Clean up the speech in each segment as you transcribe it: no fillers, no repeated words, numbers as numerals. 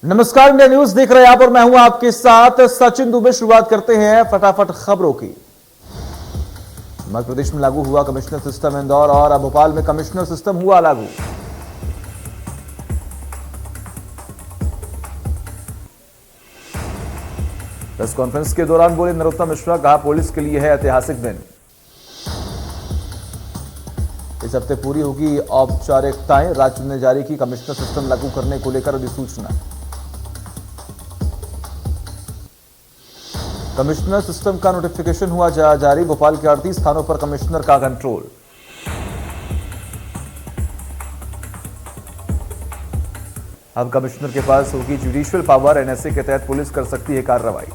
नमस्कार, India news देख रहे हैं आप और मैं हूं आपके साथ सचिन दुबे। शुरुआत करते हैं फटाफट खबरों की। मध्य प्रदेश में लागू हुआ कमिश्नर सिस्टम। इंदौर और भोपाल में कमिश्नर सिस्टम हुआ लागू। प्रेस कॉन्फ्रेंस के दौरान बोले नरोत्तम मिश्रा, कहा पुलिस के लिए है ऐतिहासिक दिन। इस हफ्ते पूरी होगी औपचारिकताएं। राज्य ने जारी की कमिश्नर सिस्टम लागू करने को लेकर अधिसूचना। कमिश्नर सिस्टम का नोटिफिकेशन हुआ जारी। भोपाल के 38 स्थानों पर कमिश्नर का कंट्रोल। अब कमिश्नर के पास होगी जुडिशियल पावर। एनएसए के तहत पुलिस कर सकती है कार्रवाई।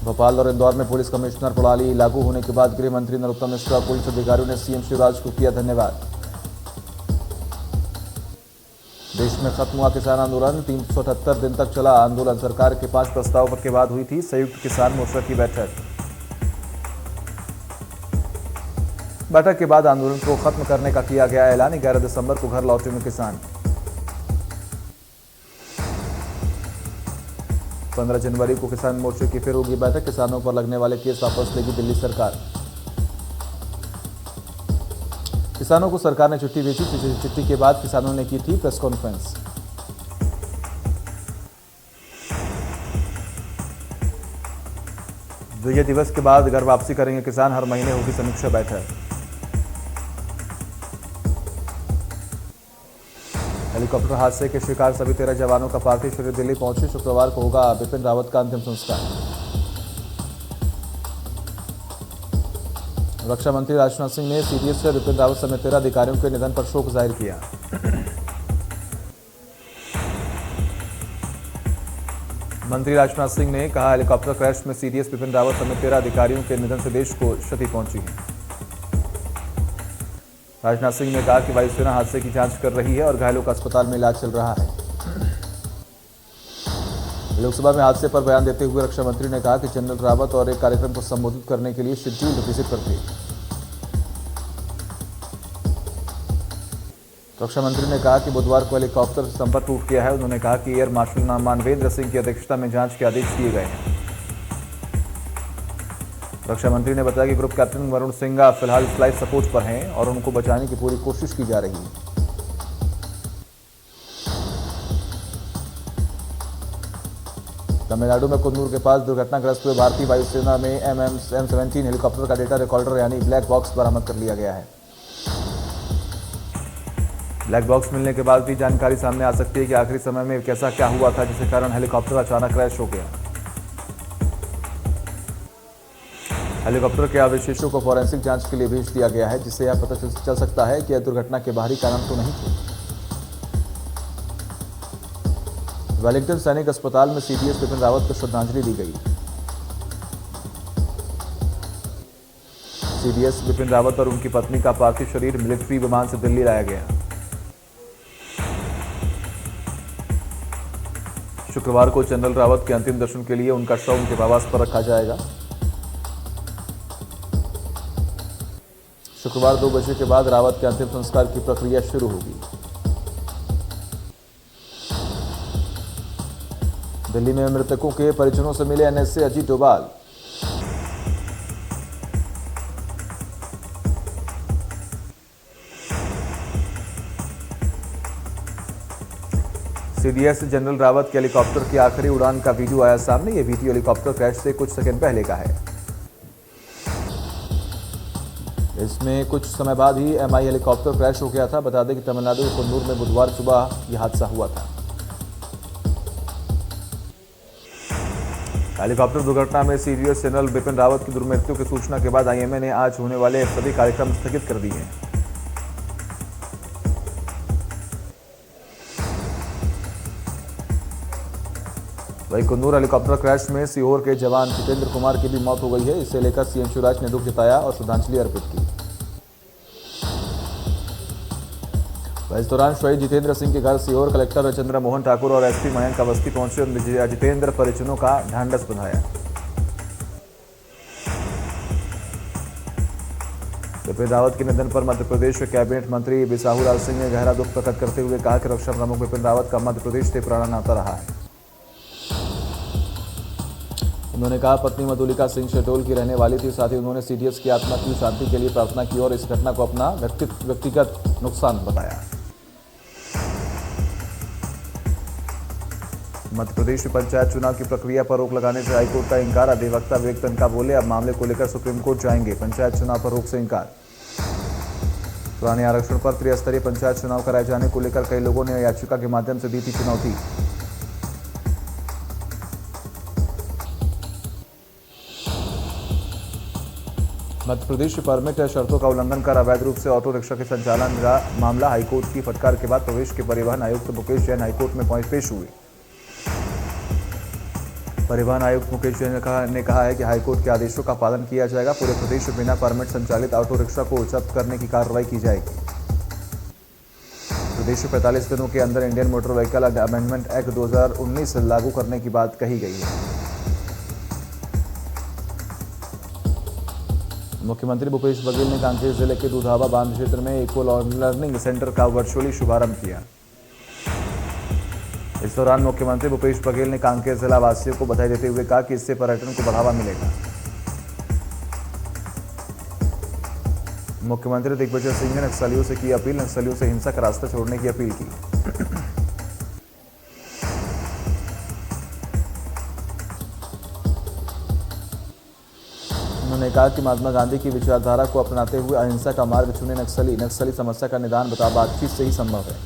भोपाल और इंदौर में पुलिस कमिश्नर प्रणाली लागू होने के बाद गृह मंत्री नरोत्तम मिश्रा और पुलिस अधिकारियों ने सीएम शिवराज को किया धन्यवाद। देश में खत्म हुआ किसान आंदोलन। 378 दिन तक चला आंदोलन। सरकार के 5 प्रस्तावों के बाद हुई थी संयुक्त किसान मोर्चा की बैठक। बैठक के बाद आंदोलन को खत्म करने का किया गया ऐलान। 11 दिसंबर को घर लौटेंगे किसान। 15 जनवरी को किसान मोर्चे की फिर होगी बैठक। किसानों पर लगने वाले केस वापस लेगी दिल्ली सरकार। किसानों को सरकार ने चिट्ठी भेजी। चिट्ठी के बाद किसानों ने की थी प्रेस कॉन्फ्रेंस। विजय दिवस के बाद घर वापसी करेंगे किसान। हर महीने होगी समीक्षा बैठक। हेलीकॉप्टर हादसे के शिकार सभी 13 जवानों का पार्थिव शरीर दिल्ली पहुंचे। शुक्रवार को होगा बिपिन रावत का अंतिम संस्कार। रक्षा मंत्री राजनाथ सिंह ने सीडीएस से बिपिन रावत समेत 13 अधिकारियों के निधन पर शोक जाहिर किया। मंत्री राजनाथ सिंह ने कहा, हेलीकॉप्टर क्रैश में सीडीएस बिपिन रावत समेत 13 अधिकारियों के निधन से देश को क्षति पहुंची है। राजनाथ सिंह ने कहा कि वायुसेना हादसे की जांच कर रही है और घायलों का अस्पताल में इलाज चल रहा है। लोकसभा में हादसे पर बयान देते हुए रक्षा मंत्री ने कहा कि जनरल रावत और एक कार्यक्रम को संबोधित करने के लिए शेड्यूल विजिट पर थे। रक्षा मंत्री ने कहा कि बुधवार को हेलीकॉप्टर से संपर्क टूट गया है। उन्होंने कहा कि एयर मार्शल मानवेंद्र सिंह की अध्यक्षता में जांच के आदेश दिए गए हैं। रक्षा मंत्री ने बताया कि ग्रुप कैप्टन वरुण सिंह फिलहाल फ्लाइट सपोर्ट पर हैं और उनको बचाने की पूरी कोशिश की जा रही है। तमिलनाडु में कुन्नूर के पास दुर्घटनाग्रस्त हुए भारतीय वायुसेना में M17 हेलीकॉप्टर का डेटा रिकॉर्डर यानी ब्लैक बॉक्स बरामद कर लिया गया है। ब्लैक बॉक्स मिलने के बाद भी जानकारी सामने आ सकती है कि आखिरी समय में कैसा क्या हुआ था जिसके कारण हेलीकॉप्टर अचानक क्रैश हो गया। हेलीकॉप्टर के अवशेषों को फॉरेंसिक जांच के लिए भेज दिया गया है, जिससे यह पता चल सकता है कि यह दुर्घटना के बाहरी कारण तो नहीं थे। वेलिंगटन सैनिक अस्पताल में सीडीएस बिपिन रावत को श्रद्धांजलि दी गई। सीडीएस बिपिन रावत और उनकी पत्नी का पार्थिव शरीर मिलिट्री विमान से दिल्ली लाया गया। शुक्रवार को जनरल रावत के अंतिम दर्शन के लिए उनका शव उनके आवास पर रखा जाएगा। शुक्रवार 2 बजे के बाद रावत के अंतिम संस्कार की प्रक्रिया शुरू होगी। दिल्ली में मृतकों के परिजनों से मिले NSA Ajit Doval. CDS general Rawat के हेलीकॉप्टर की आखिरी उड़ान का वीडियो आया सामने। यह वीडियो हेलीकॉप्टर क्रैश से कुछ सेकंड पहले का है। इसमें कुछ समय बाद ही एमआई हेलीकॉप्टर क्रैश हो गया था। बता दें कि तमिलनाडु के कुन्नूर में बुधवार सुबह यह हादसा हुआ था। हेलीकॉप्टर दुर्घटना में सीडीएस जनरल बिपिन रावत की दुर्मृत्यु की सूचना के बाद आईएमए ने आज होने वाले सभी कार्यक्रम स्थगित कर दिए हैं। वहीं कुन्नूर हेलीकॉप्टर क्रैश में सीहोर के जवान जितेंद्र कुमार की भी मौत हो गई है। इसे लेकर सीएम शिवराज ने दुख जताया और श्रद्धांजलि अर्पित की। इस दौरान शहीद जितेंद्र सिंह के घर सीहोर कलेक्टर चंद्र मोहन ठाकुर और एसपी मयंक अवस्थी पहुंचे और जितेंद्र परिजनों का ढांढस बंधाया। बिपिन रावत के निधन पर मध्य प्रदेश के कैबिनेट मंत्री बिसाहू लाल सिंह ने गहरा दुख प्रकट करते हुए कहा कि रक्षा प्रमुख बिपिन रावत का मध्य प्रदेश से पुराना नाता रहा है। उन्होंने कहा पत्नी मधुलिका सिंह शहडोल की रहने वाली थी, साथ ही उन्होंने सीडीएस की आत्मा की शांति के लिए प्रार्थना की और इस घटना को अपना व्यक्तिगत नुकसान बताया। मध्य प्रदेश में पंचायत चुनाव की प्रक्रिया पर रोक लगाने से हाईकोर्ट का इंकार। अधिवक्ता विवेक तनखा बोले अब मामले को लेकर सुप्रीम कोर्ट जाएंगे। पंचायत चुनाव पर रोक से इंकार। पुराने आरक्षण पर त्रिस्तरीय पंचायत चुनाव कराए जाने को लेकर कई लोगों ने याचिका के माध्यम से दी थी चुनौती। मध्य प्रदेश परमिट शर्तों का उल्लंघन कर अवैध रूप से ऑटो रिक्शा के संचालन का मामला हाईकोर्ट की फटकार के बाद प्रदेश के परिवहन आयुक्त मुकेश जैन हाईकोर्ट में पेश हुए। परिवहन आयुक्त मुकेश जैन ने कहा है कि हाईकोर्ट के आदेशों का पालन किया जाएगा। पूरे प्रदेश में बिना परमिट संचालित ऑटो रिक्शा को जब्त करने की कार्रवाई की जाएगी। प्रदेश में 45 दिनों के अंदर Indian motor vehicle amendment act 2019 लागू करने की बात कही गई है। मुख्यमंत्री भूपेश बघेल ने कांकेर जिले के दुधावा बांध क्षेत्र में इको लर्निंग सेंटर का वर्चुअली शुभारंभ किया। इस दौरान मुख्यमंत्री भूपेश बघेल ने कांकेर जिला वासियों को बधाई देते हुए कहा कि इससे पर्यटन को बढ़ावा मिलेगा। मुख्यमंत्री दिग्विजय सिंह ने नक्सलियों से की अपील, नक्सलियों से हिंसा का रास्ता छोड़ने की अपील की। उन्होंने कहा कि महात्मा गांधी की विचारधारा को अपनाते हुए अहिंसा का मार्ग चुने नक्सली समस्या का निदान बातचीत से ही संभव है।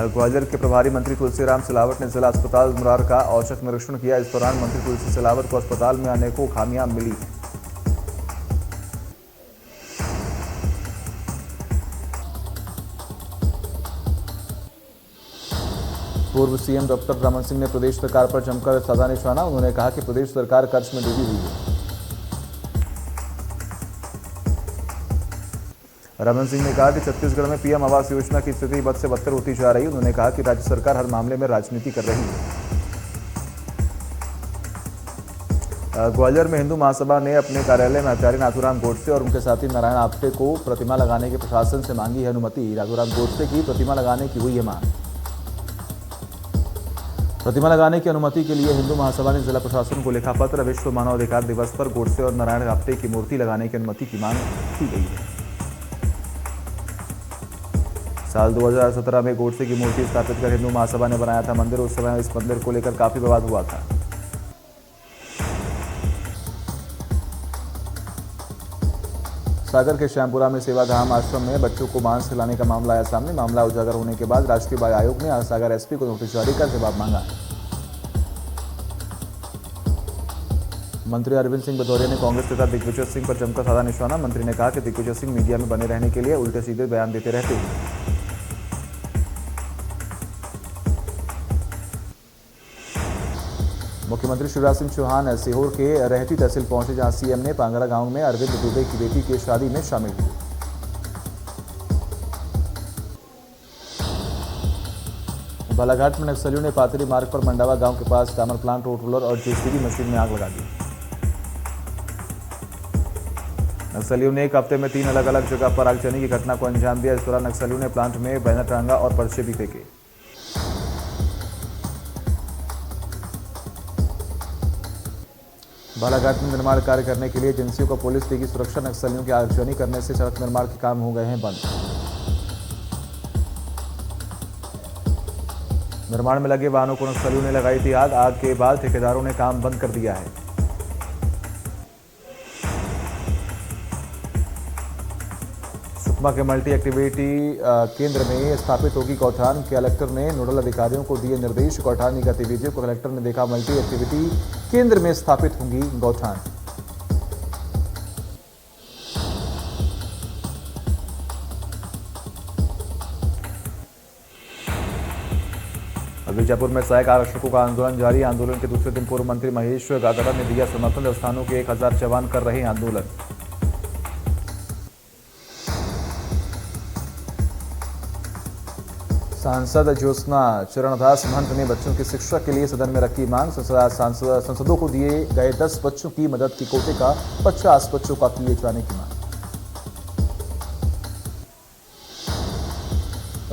ग्वालियर के प्रभारी मंत्री तुलसीराम सिलावट ने जिला अस्पताल मुरार का औचक निरीक्षण किया। इस दौरान मंत्री तुलसी सिलावट को अस्पताल में अनेकों खामियां मिली। पूर्व सीएम डॉक्टर रमन सिंह ने प्रदेश सरकार पर जमकर साधा निशाना। उन्होंने कहा कि प्रदेश सरकार कर्ज में डूबी हुई है। रमन सिंह ने कहा कि छत्तीसगढ़ में पीएम आवास योजना की स्थिति बद से बदतर होती जा रही है। उन्होंने कहा कि राज्य सरकार हर मामले में राजनीति कर रही है। ग्वालियर में हिंदू महासभा ने अपने कार्यालय में आचार्य नाथूराम गोडसे और उनके साथी नारायण आप्टे को प्रतिमा लगाने के प्रशासन से मांगी है अनुमति। नाथूराम गोडसे की प्रतिमा लगाने की हुई है मांग। प्रतिमा लगाने की अनुमति के लिए हिंदू महासभा ने जिला प्रशासन को लिखा पत्र। विश्व मानवाधिकार दिवस पर गोडसे और नारायण आप्टे की मूर्ति लगाने की अनुमति की मांग की गई है। साल 2017 में गोडसे की मूर्ति स्थापित कर हिंदू महासभा ने बनाया था मंदिर। उस समय इस मंदिर को लेकर काफी विवाद हुआ था। सागर के श्यामपुरा में सेवाधाम आश्रम में बच्चों को मांस खिलाने का मामला आया सामने। मामला उजागर होने के बाद राष्ट्रीय बाल आयोग ने सागर एसपी को नोटिस जारी कर जवाब मांगा है। मंत्री अरविंद सिंह भदौरिया ने कांग्रेस नेता दिग्विजय सिंह पर जमकर साधा निशाना। मंत्री ने कहा कि दिग्विजय सिंह मीडिया में बने रहने के लिए उल्टे सीधे बयान देते रहते हैं। मुख्यमंत्री शिवराज सिंह चौहान सीहोर के रहती तहसील पहुंचे, जहां सीएम ने पांगरा गांव में अरविंद दुबे की बेटी की शादी में शामिल हुए। बालाघाट में नक्सलियों ने पातरी मार्ग पर मंडावा गांव के पास टामर प्लांट, रोड रोलर और जेसीबी मशीन में आग लगा दी। नक्सलियों ने एक हफ्ते में 3 अलग अलग जगह पर आगजनी की घटना को अंजाम दिया। इस दौरान नक्सलियों ने प्लांट में बैनर टांगा और पर्चे भी फेंके। बालाघाट में निर्माण कार्य करने के लिए एजेंसियों को पुलिस देगी सुरक्षा। नक्सलियों की आगजनी करने से सड़क निर्माण के काम हो गए हैं बंद। निर्माण में लगे वाहनों को नक्सलियों ने लगाई थी आग। आग के बाद ठेकेदारों ने काम बंद कर दिया है। सुकमा के मल्टी एक्टिविटी केंद्र में स्थापित होगी गौठान। कलेक्टर ने नोडल अधिकारियों को दिए निर्देश। गौठान की गतिविधियों को कलेक्टर ने देखा। मल्टी एक्टिविटी केंद्र में स्थापित होंगी गौठान। बीजापुर में सहायक आरक्षकों का आंदोलन जारी। आंदोलन के दूसरे दिन पूर्व मंत्री महेश गागड़ा ने दिया समर्थन। देवस्थानों के 1000 जवान कर रहे हैं आंदोलन। सांसद ज्योत्सना चरणदास महंत ने बच्चों की शिक्षा के लिए सदन में रखी मांग। सांसदों को दिए गए 10 बच्चों की मदद की कोटे का 50 बच्चों का किए जाने की मांग।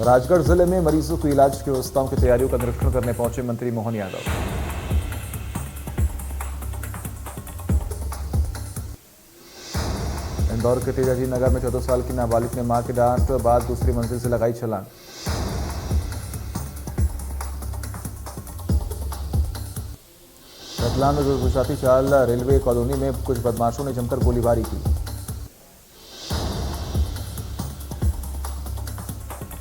राजगढ़ जिले में मरीजों को इलाज की व्यवस्थाओं की तैयारियों का निरीक्षण करने पहुंचे मंत्री मोहन यादव। इंदौर के तेजाजी नगर में 14 साल की नाबालिग ने मां की डांट बाद दूसरी मंजिल से लगाई छलांग। रतलाम में गुजराती चाल रेलवे कॉलोनी में कुछ बदमाशों ने जमकर गोलीबारी की।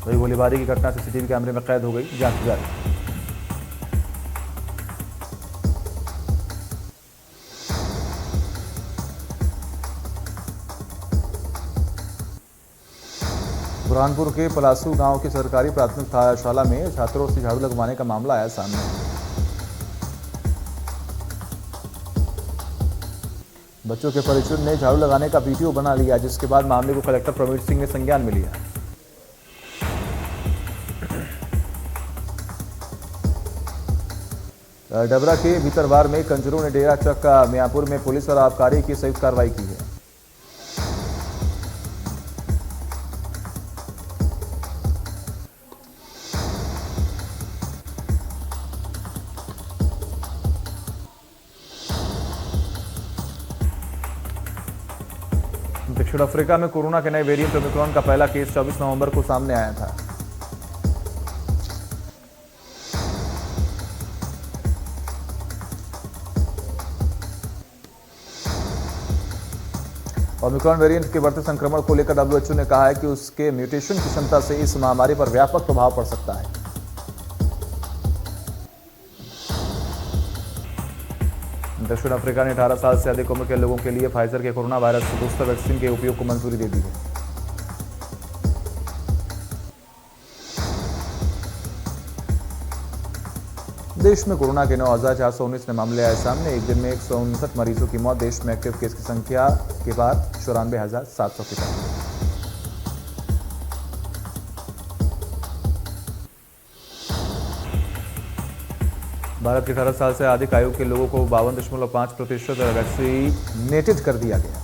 वही गोलीबारी की घटना सीसीटीवी कैमरे में कैद हो गई, जांच जारी। बुरहानपुर के पलासू गांव की सरकारी प्राथमिक शाला में छात्रों से झाड़ू लगवाने का मामला आया सामने। बच्चों के परिजन ने झाड़ू लगाने का वीडियो बना लिया, जिसके बाद मामले को कलेक्टर प्रवीण सिंह ने संज्ञान में लिया। डबरा के भीतरवार में कंजरों ने डेरा चक मियापुर में पुलिस और आबकारी की संयुक्त कार्रवाई की है। दक्षिण अफ्रीका में कोरोना के नए वेरिएंट ओमिक्रॉन का पहला केस 24 नवंबर को सामने आया था। ओमिक्रॉन वेरिएंट के बढ़ते संक्रमण को लेकर डब्ल्यूएचओ ने कहा है कि उसके म्यूटेशन की क्षमता से इस महामारी पर व्यापक प्रभाव पड़ सकता है। दक्षिण अफ्रीका ने 18 साल से अधिक उम्र के लोगों के लिए फाइजर के कोरोना वायरस बूस्टर वैक्सीन के उपयोग को मंजूरी दे दी है। देश में कोरोना के 9,419 नए मामले आए सामने। एक दिन में 159 मरीजों की मौत। देश में एक्टिव केस की संख्या के बाद 94,700 के पार। भारत के 18 साल से अधिक आयु के लोगों को 52.5% वैक्सीनेटेड कर दिया गया।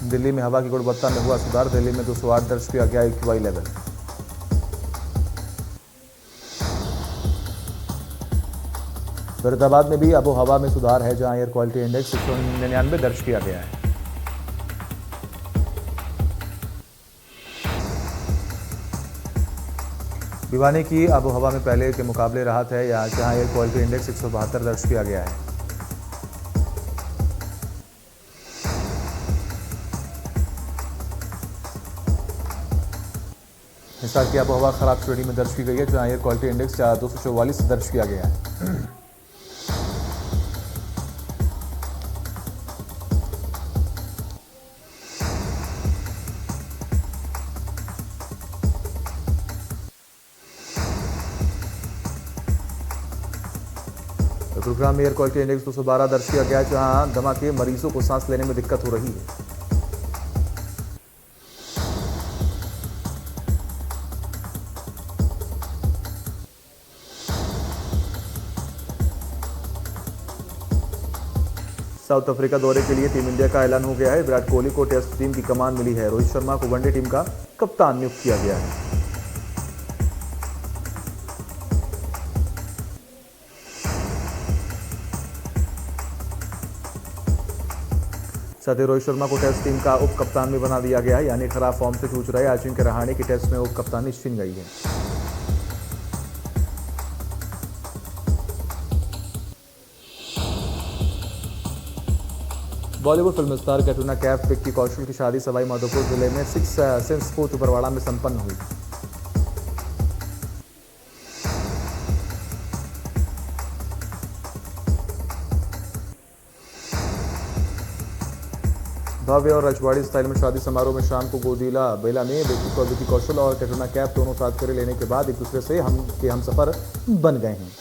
दिल्ली में हवा की गुणवत्ता में हुआ सुधार। दिल्ली में 208 दर्ज किया गया AQI लेवल। फरीदाबाद में भी आबो हवा में सुधार है, जहां एयर क्वालिटी इंडेक्स 199 दर्ज किया गया है। भिवानी की आबोहवा में पहले के मुकाबले राहत है, जहां एयर क्वालिटी इंडेक्स 172 दर्ज किया गया है। हिसार की आबोहवा खराब श्रेणी में दर्ज की गई है, जहां एयर क्वालिटी इंडेक्स 244 दर्ज किया गया है। गुरुग्राम में एयर क्वालिटी इंडेक्स 212 दर्ज किया गया, जहां दमा के मरीजों को सांस लेने में दिक्कत हो रही है। साउथ अफ्रीका दौरे के लिए टीम इंडिया का ऐलान हो गया है। विराट कोहली को टेस्ट टीम की कमान मिली है। रोहित शर्मा को वनडे टीम का कप्तान नियुक्त किया गया है। साथ ही रोहित शर्मा को टेस्ट टीम का उप कप्तान भी बना दिया गया है, यानी खराब फॉर्म से जूझ रहे अजिंक्य रहाणे की टेस्ट में उप कप्तानी छीन गई है। बॉलीवुड फिल्म स्टार कैटरीना कैफ विक्की कौशल की शादी सवाई माधोपुर जिले में 6 सेंस फोर्ट उपरवाड़ा में संपन्न हुई। भव्य और रजवाड़ी स्टाइल में शादी समारोह में शाम को गोदीला बेला में विक्की कौशल और कैटरीना कैफ दोनों साथ फेरे लेने के बाद एक दूसरे से हम सफर बन गए हैं।